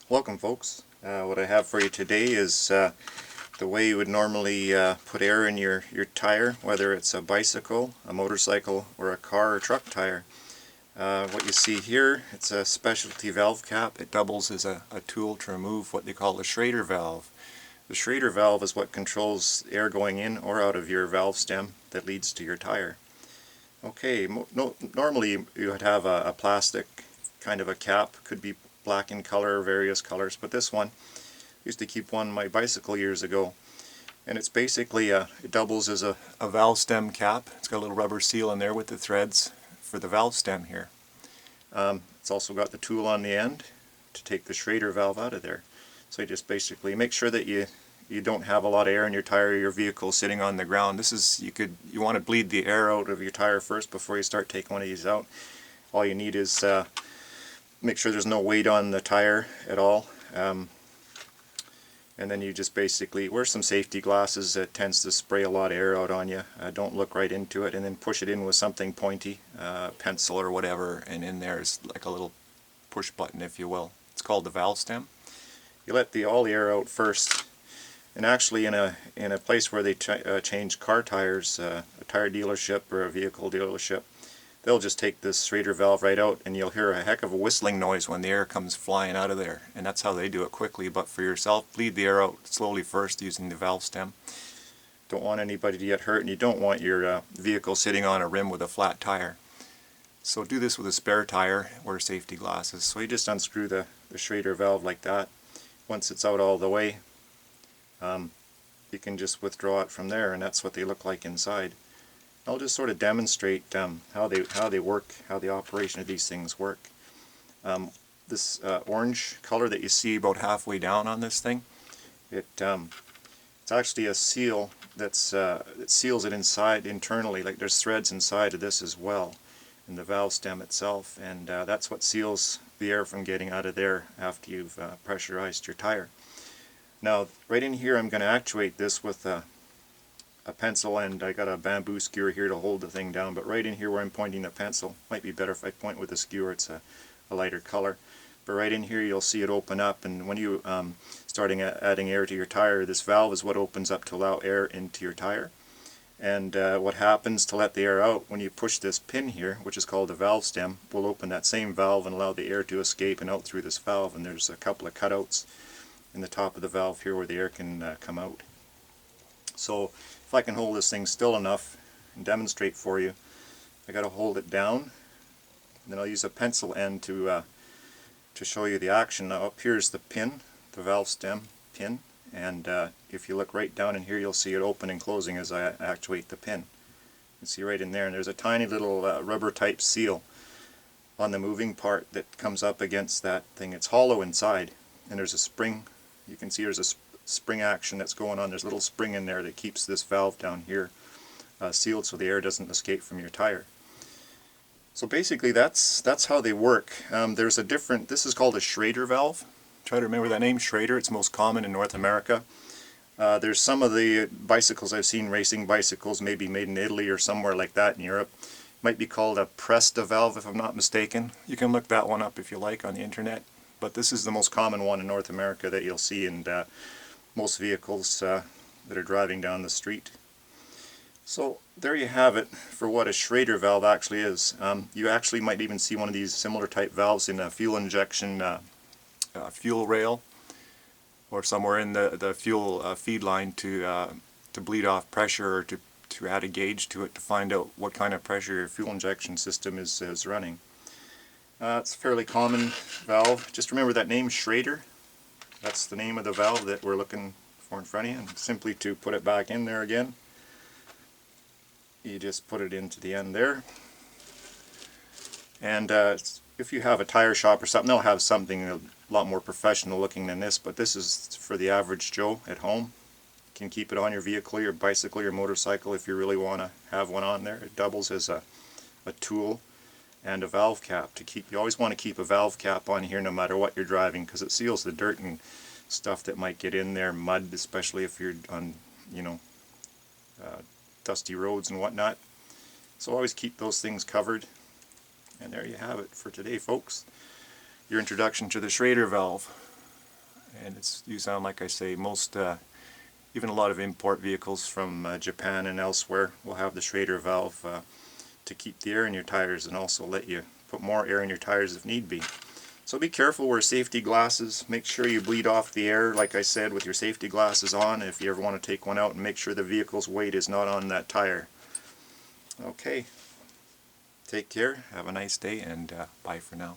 Welcome folks. What I have for you today is the way you would normally put air in your tire, whether it's a bicycle, a motorcycle, or a car or truck tire. What you see here, it's a specialty valve cap. It doubles as a tool to remove what they call a Schrader valve. The Schrader valve is what controls air going in or out of your valve stem that leads to your tire. Okay, normally you would have a plastic kind of a cap, could be black in color, various colors, but this one, I used to keep one on my bicycle years ago, and it's basically, it doubles as a valve stem cap. It's got a little rubber seal in there with the threads for the valve stem here. It's also got the tool on the end to take the Schrader valve out of there. So you just basically make sure that you don't have a lot of air in your tire or your vehicle sitting on the ground. This is, you want to bleed the air out of your tire first before you start taking one of these out. All you need is make sure there's no weight on the tire at all. And then you just basically wear some safety glasses that tends to spray a lot of air out on you. Don't look right into it, and then push it in with something pointy, pencil or whatever, and in there is like a little push button, if you will. It's called the valve stem. You let all the air out first, and actually in a place where they change car tires, a tire dealership or a vehicle dealership, they'll just take this Schrader valve right out, and you'll hear a heck of a whistling noise when the air comes flying out of there. And that's how they do it quickly. But for yourself, bleed the air out slowly first using the valve stem. Don't want anybody to get hurt, and you don't want your vehicle sitting on a rim with a flat tire. So do this with a spare tire, wear safety glasses. So you just unscrew the Schrader valve like that. Once it's out all the way, you can just withdraw it from there, and that's what they look like inside. I'll just sort of demonstrate how they work, how the operation of these things work. This orange color that you see about halfway down on this thing, it's actually a seal that seals it inside internally. Like there's threads inside of this as well, in the valve stem itself, and that's what seals the air from getting out of there after you've pressurized your tire. Now, right in here, I'm going to actuate this with a pencil, and I got a bamboo skewer here to hold the thing down, but right in here where I'm pointing the pencil, might be better if I point with a skewer, it's a lighter color, but right in here you'll see it open up, and when you starting adding air to your tire, this valve is what opens up to allow air into your tire. And what happens to let the air out, when you push this pin here, which is called the valve stem, will open that same valve and allow the air to escape and out through this valve, and there's a couple of cutouts in the top of the valve here where the air can come out. So if I can hold this thing still enough and demonstrate for you, I got to hold it down, and then I'll use a pencil end to show you the action. Now up here's the pin, the valve stem pin, and if you look right down in here you'll see it open and closing as I actuate the pin. You can see right in there, and there's a tiny little rubber type seal on the moving part that comes up against that thing. It's hollow inside, and there's a spring. You can see there's a spring action that's going on. There's a little spring in there that keeps this valve down here sealed so the air doesn't escape from your tire. So basically that's how they work. There's a different, this is called a Schrader valve. Try to remember that name, Schrader. It's most common in North America. There's some of the bicycles I've seen, racing bicycles, maybe made in Italy or somewhere like that in Europe. Might be called a Presta valve if I'm not mistaken. You can look that one up if you like on the internet. But this is the most common one in North America that you'll see in most vehicles that are driving down the street. So there you have it for what a Schrader valve actually is. You actually might even see one of these similar type valves in a fuel injection fuel rail, or somewhere in the fuel feed line to bleed off pressure, or to add a gauge to it to find out what kind of pressure your fuel injection system is running. It's a fairly common valve. Just remember that name, Schrader. That's the name of the valve that we're looking for in front of you. And simply to put it back in there again, you just put it into the end there. And if you have a tire shop or something, they'll have something a lot more professional looking than this, but this is for the average Joe at home. You can keep it on your vehicle, your bicycle, your motorcycle if you really want to have one on there. It doubles as a tool and a valve cap. You always want to keep a valve cap on here no matter what you're driving, because it seals the dirt and stuff that might get in there, mud, especially if you're on, dusty roads and whatnot. So always keep those things covered. And there you have it for today, folks. Your introduction to the Schrader valve. and it's used on, like I say, most even a lot of import vehicles from Japan and elsewhere will have the Schrader valve to keep the air in your tires and also let you put more air in your tires if need be. So be careful, wear safety glasses, make sure you bleed off the air, like I said, with your safety glasses on if you ever want to take one out, and make sure the vehicle's weight is not on that tire. Okay, take care, have a nice day, and bye for now.